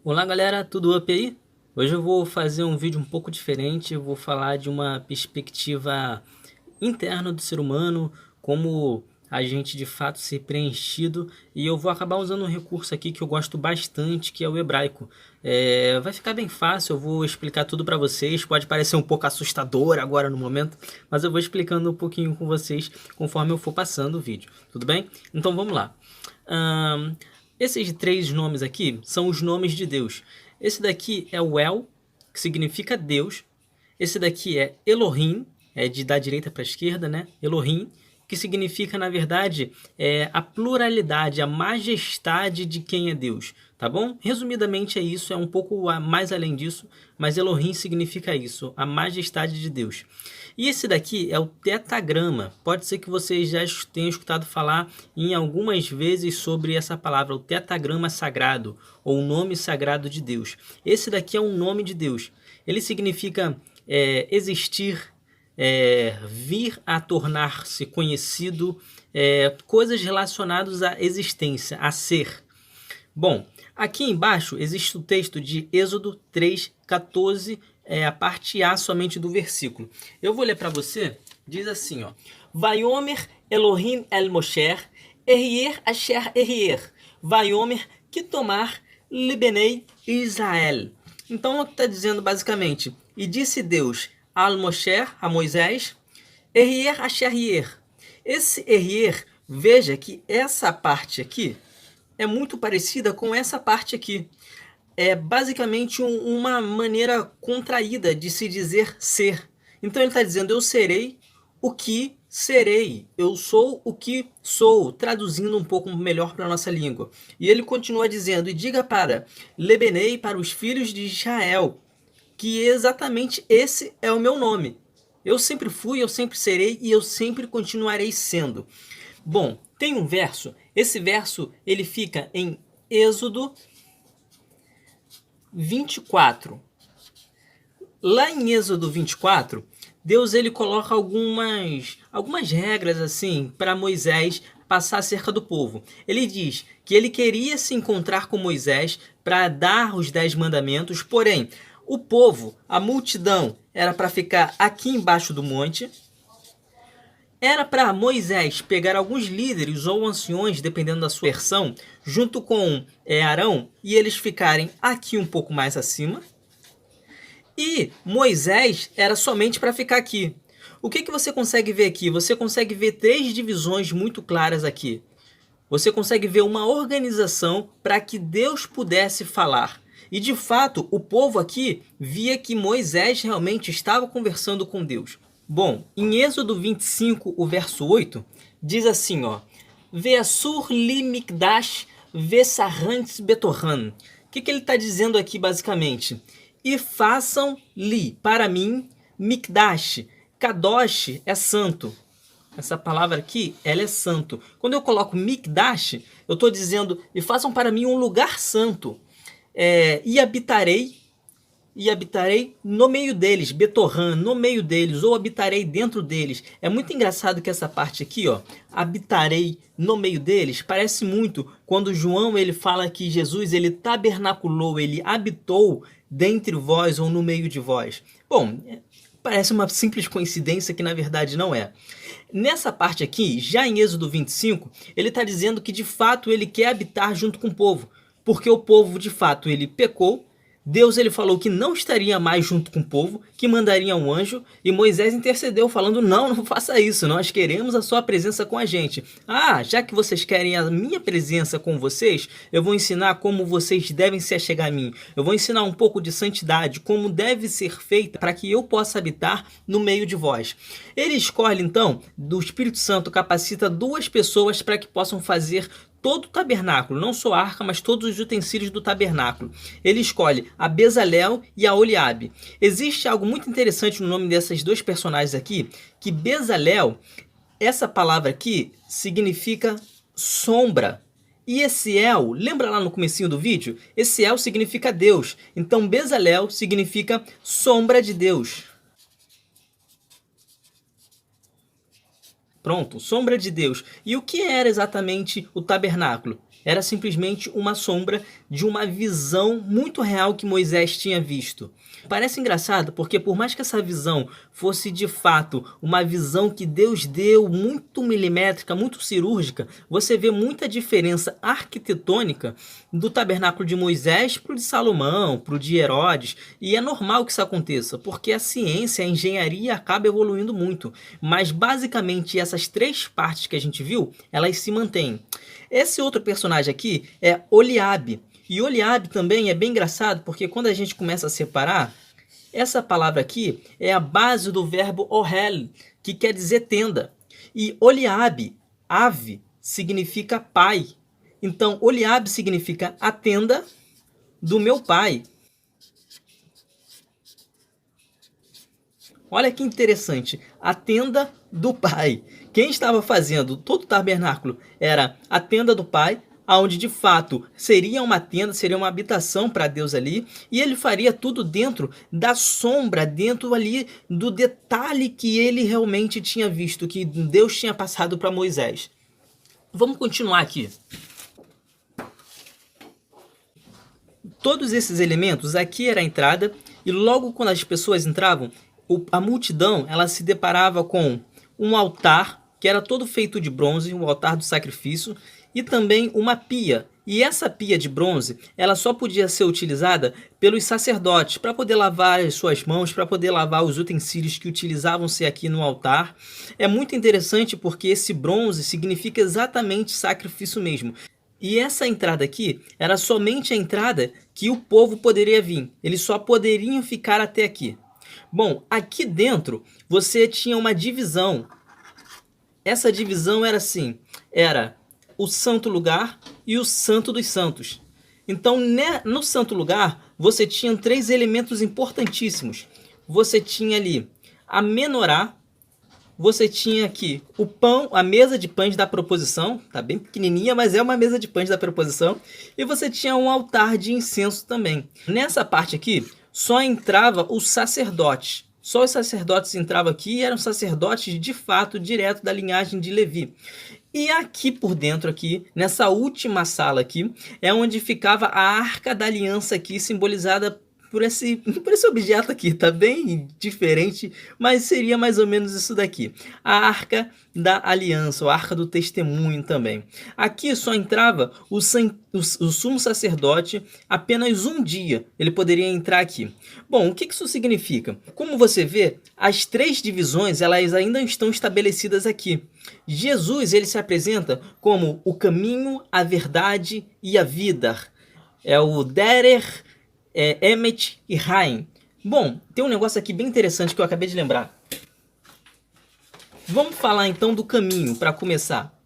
Olá galera, tudo up aí? Hoje eu vou fazer um vídeo um pouco diferente, eu vou falar de uma perspectiva interna do ser humano, como a gente de fato ser preenchido, e eu vou acabar usando um recurso aqui que eu gosto bastante, que é o hebraico. Vai ficar bem fácil, eu vou explicar tudo para vocês, pode parecer um pouco assustador agora no momento, mas eu vou explicando um pouquinho com vocês conforme eu for passando o vídeo, tudo bem? Então vamos lá. Ahn, Esses três nomes aqui são os nomes de Deus. Esse daqui é o El, que significa Deus. Esse daqui é Elohim, é de da direita para a esquerda, né? Elohim, que significa, na verdade, a pluralidade, a majestade de quem é Deus, tá bom? Resumidamente é isso, é um pouco mais além disso, mas Elohim significa isso, a majestade de Deus. E esse daqui é o tetagrama. Pode ser que vocês já tenham escutado falar em algumas vezes sobre essa palavra, o tetagrama sagrado, ou o nome sagrado de Deus. Esse daqui é um nome de Deus. Ele significa existir, vir a tornar-se conhecido, coisas relacionadas à existência, a ser. Bom, aqui embaixo existe o texto de Êxodo 3:14, a parte A somente do versículo. Eu vou ler para você, diz assim, ó: Vaiomer Elohim el Moshe, Erier asher Erier, Vaiomer que tomar libenei Israel. Então, está dizendo basicamente, e disse Deus al Moshe, a Moisés, Erier asher Erier. Esse Erier, veja que essa parte aqui é muito parecida com essa parte aqui. É basicamente uma maneira contraída de se dizer ser. Então ele está dizendo, eu serei o que serei. Eu sou o que sou, traduzindo um pouco melhor para a nossa língua. E ele continua dizendo, e diga para Lebenei, para os filhos de Israel, que exatamente esse é o meu nome. Eu sempre fui, eu sempre serei e eu sempre continuarei sendo. Bom, tem um verso, esse verso ele fica em Êxodo 24. Lá em Êxodo 24, Deus ele coloca algumas regras assim para Moisés passar acerca do povo. Ele diz que ele queria se encontrar com Moisés para dar os 10 mandamentos, porém, o povo, a multidão, era para ficar aqui embaixo do monte. Era para Moisés pegar alguns líderes ou anciões, dependendo da sua versão, junto com Arão, e eles ficarem aqui um pouco mais acima. E Moisés era somente para ficar aqui. O que você consegue ver aqui? Você consegue ver três divisões muito claras aqui. Você consegue ver uma organização para que Deus pudesse falar. E de fato, o povo aqui via que Moisés realmente estava conversando com Deus. Bom, em Êxodo 25, o verso 8, diz assim, ó: Ve'asur li mikdash ve'sarrantes betorran. O que ele está dizendo aqui basicamente? E façam-lhe, para mim, mikdash. Kadosh é santo. Essa palavra aqui, ela é santo. Quando eu coloco mikdash, eu estou dizendo, e façam para mim um lugar santo. E habitarei no meio deles, Betorran, no meio deles, ou habitarei dentro deles. É muito engraçado que essa parte aqui, ó, habitarei no meio deles, parece muito quando João ele fala que Jesus ele tabernaculou, ele habitou dentre vós ou no meio de vós. Bom, parece uma simples coincidência que na verdade não é. Nessa parte aqui, já em Êxodo 25, ele está dizendo que de fato ele quer habitar junto com o povo, porque o povo de fato ele pecou. Deus ele falou que não estaria mais junto com o povo, que mandaria um anjo, e Moisés intercedeu falando, não faça isso, nós queremos a sua presença com a gente. Já que vocês querem a minha presença com vocês, eu vou ensinar como vocês devem se achegar a mim. Eu vou ensinar um pouco de santidade, como deve ser feita para que eu possa habitar no meio de vós. Ele escolhe então, do Espírito Santo capacita duas pessoas para que possam fazer todo o tabernáculo, não só a arca, mas todos os utensílios do tabernáculo. Ele escolhe a Bezalel e a Oliabe. Existe algo muito interessante no nome dessas dois personagens aqui, que Bezalel, essa palavra aqui, significa sombra. E esse El, lembra lá no comecinho do vídeo? Esse El significa Deus. Então Bezalel significa sombra de Deus. Pronto, sombra de Deus. E o que era exatamente o tabernáculo? Era simplesmente uma sombra de uma visão muito real que Moisés tinha visto. Parece engraçado porque por mais que essa visão fosse de fato uma visão que Deus deu muito milimétrica, muito cirúrgica, você vê muita diferença arquitetônica do tabernáculo de Moisés para o de Salomão, para o de Herodes, e é normal que isso aconteça, porque a ciência, a engenharia acaba evoluindo muito, mas basicamente essas três partes que a gente viu, elas se mantêm. Esse outro personagem aqui é Oliabe. E Oliabe também é bem engraçado, porque quando a gente começa a separar, essa palavra aqui é a base do verbo ohel, que quer dizer tenda. E Oliabe, ave, significa pai. Então, Oliabe significa a tenda do meu pai. Olha que interessante, a tenda do pai. Quem estava fazendo todo o tabernáculo era a tenda do pai, onde de fato seria uma tenda, seria uma habitação para Deus ali, e ele faria tudo dentro da sombra, dentro ali do detalhe que ele realmente tinha visto, que Deus tinha passado para Moisés. Vamos continuar aqui. Todos esses elementos, aqui era a entrada, e logo quando as pessoas entravam, a multidão ela se deparava com um altar, que era todo feito de bronze, o altar do sacrifício, e também uma pia. E essa pia de bronze, ela só podia ser utilizada pelos sacerdotes, para poder lavar as suas mãos, para poder lavar os utensílios que utilizavam-se aqui no altar. É muito interessante porque esse bronze significa exatamente sacrifício mesmo. E essa entrada aqui era somente a entrada que o povo poderia vir. Eles só poderiam ficar até aqui. Bom, aqui dentro você tinha uma divisão. Essa divisão era assim, era o santo lugar e o santo dos santos. Então, no santo lugar, você tinha três elementos importantíssimos. Você tinha ali a menorá, você tinha aqui o pão, a mesa de pães da proposição, tá bem pequenininha, mas é uma mesa de pães da proposição, e você tinha um altar de incenso também. Nessa parte aqui, só entrava os sacerdotes. Só os sacerdotes entravam aqui e eram sacerdotes de fato direto da linhagem de Levi. E aqui por dentro, aqui, nessa última sala aqui, é onde ficava a Arca da Aliança aqui, simbolizada por esse objeto aqui. Tá bem diferente, mas seria mais ou menos isso daqui. A Arca da Aliança, ou Arca do Testemunho também. Aqui só entrava o sumo sacerdote apenas um dia. Ele poderia entrar aqui. Bom, o que isso significa? Como você vê, as três divisões elas ainda estão estabelecidas aqui. Jesus ele se apresenta como o caminho, a verdade e a vida. É o Derer, Emet e Haim. Bom, tem um negócio aqui bem interessante que eu acabei de lembrar. Vamos falar então do caminho para começar.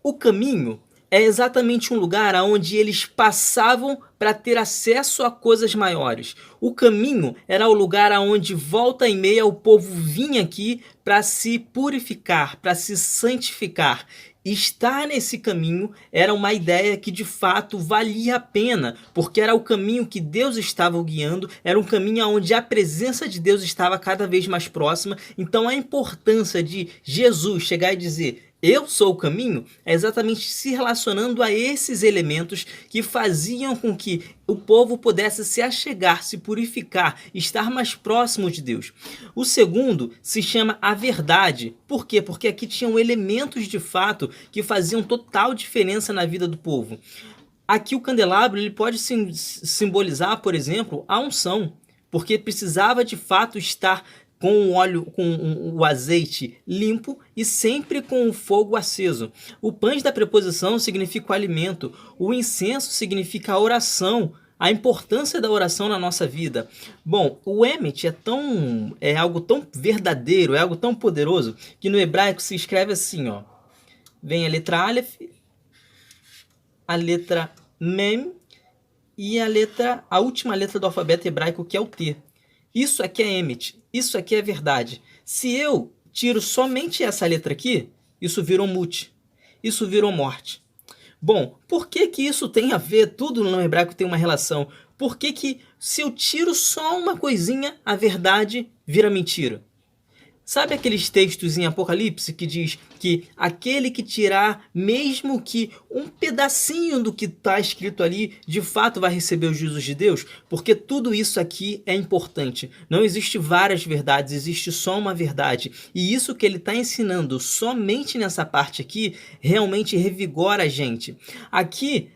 O caminho é exatamente um lugar onde eles passavam para ter acesso a coisas maiores. O caminho era o lugar onde volta e meia o povo vinha aqui para se purificar, para se santificar. Estar nesse caminho era uma ideia que de fato valia a pena, porque era o caminho que Deus estava guiando, era um caminho onde a presença de Deus estava cada vez mais próxima. Então a importância de Jesus chegar e dizer: eu sou o caminho, é exatamente se relacionando a esses elementos que faziam com que o povo pudesse se achegar, se purificar, estar mais próximo de Deus. O segundo se chama a verdade. Por quê? Porque aqui tinham elementos de fato que faziam total diferença na vida do povo. Aqui o candelabro ele pode simbolizar, por exemplo, a unção, porque precisava de fato estar com o óleo, com o azeite limpo e sempre com o fogo aceso. O pães da preposição significa o alimento, o incenso significa a oração, a importância da oração na nossa vida. Bom, o Emet é algo tão verdadeiro, é algo tão poderoso, que no hebraico se escreve assim, ó. Vem a letra Aleph, a letra Mem e a última letra do alfabeto hebraico, que é o T. Isso aqui é Emet, isso aqui é verdade. Se eu tiro somente essa letra aqui, isso virou Mut, isso virou morte. Bom, por que isso tem a ver? Tudo no hebraico tem uma relação. Por que se eu tiro só uma coisinha, a verdade vira mentira? Sabe aqueles textos em Apocalipse que diz que aquele que tirar mesmo que um pedacinho do que está escrito ali, de fato vai receber os juízos de Deus? Porque tudo isso aqui é importante. Não existe várias verdades, existe só uma verdade. E isso que ele está ensinando somente nessa parte aqui, realmente revigora a gente. Aqui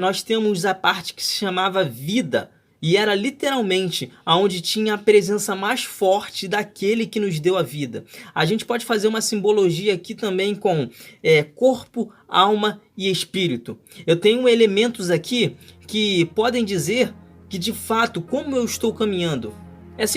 nós temos a parte que se chamava vida. E era literalmente aonde tinha a presença mais forte daquele que nos deu a vida. A gente pode fazer uma simbologia aqui também com corpo, alma e espírito. Eu tenho elementos aqui que podem dizer que de fato como eu estou caminhando. É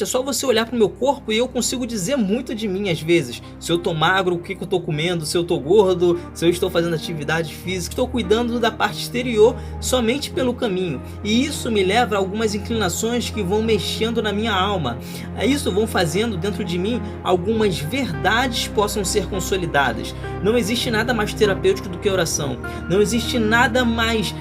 só você olhar para o meu corpo e eu consigo dizer muito de mim às vezes. Se eu tô magro, o que eu tô comendo, se eu tô gordo, se eu estou fazendo atividade física, estou cuidando da parte exterior somente pelo caminho. E isso me leva a algumas inclinações que vão mexendo na minha alma. Isso vão fazendo dentro de mim algumas verdades possam ser consolidadas. Não existe nada mais terapêutico do que a oração. Não existe nada mais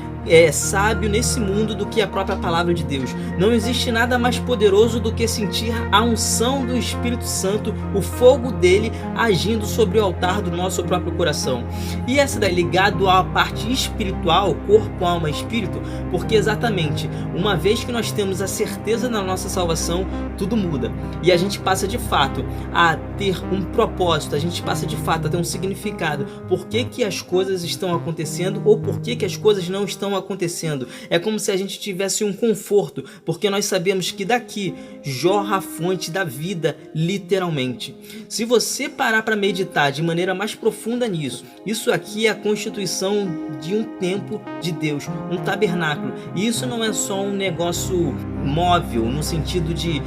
sábio nesse mundo do que a própria palavra de Deus. Não existe nada mais poderoso do que sentir a unção do Espírito Santo, o fogo dele agindo sobre o altar do nosso próprio coração. E essa daí ligado à parte espiritual, corpo, alma e espírito, porque exatamente uma vez que nós temos a certeza da nossa salvação, tudo muda. E a gente passa de fato a ter um propósito, a gente passa de fato a ter um significado. Por que que as coisas estão acontecendo ou por que que as coisas não estão acontecendo? É como se a gente tivesse um conforto, porque nós sabemos que daqui jorra a fonte da vida, literalmente. Se você parar para meditar de maneira mais profunda nisso, isso aqui é a constituição de um templo de Deus, um tabernáculo. E isso não é só um negócio móvel, no sentido de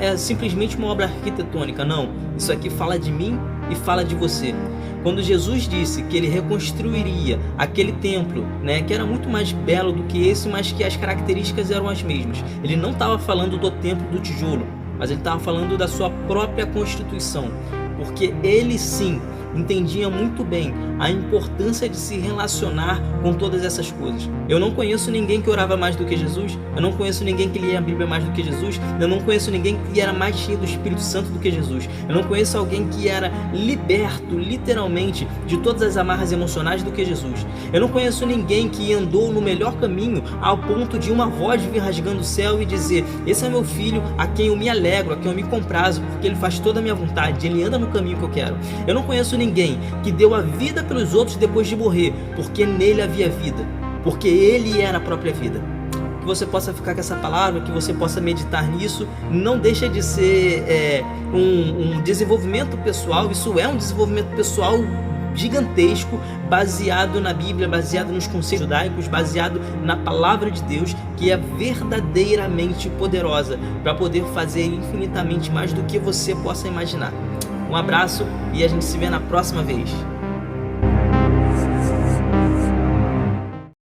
é simplesmente uma obra arquitetônica. Não, isso aqui fala de mim e fala de você. Quando Jesus disse que ele reconstruiria aquele templo, que era muito mais belo do que esse, mas que as características eram as mesmas, ele não estava falando do templo do tijolo, mas ele estava falando da sua própria constituição, porque ele sim entendia muito bem a importância de se relacionar com todas essas coisas. Eu não conheço ninguém que orava mais do que Jesus, eu não conheço ninguém que lia a Bíblia mais do que Jesus, eu não conheço ninguém que era mais cheio do Espírito Santo do que Jesus, eu não conheço alguém que era liberto, literalmente, de todas as amarras emocionais do que Jesus. Eu não conheço ninguém que andou no melhor caminho ao ponto de uma voz vir rasgando o céu e dizer: esse é meu filho, a quem eu me alegro, a quem eu me comprazo, porque ele faz toda a minha vontade, ele anda no caminho que eu quero. Eu não conheço ninguém que deu a vida pelos outros depois de morrer, porque nele havia vida, porque ele era a própria vida. Que você possa ficar com essa palavra, que você possa meditar nisso. Não deixa de ser um desenvolvimento pessoal. Isso é um desenvolvimento pessoal gigantesco, baseado na Bíblia, baseado nos conceitos judaicos, baseado na palavra de Deus, que é verdadeiramente poderosa para poder fazer infinitamente mais do que você possa imaginar. Um abraço e a gente se vê na próxima vez.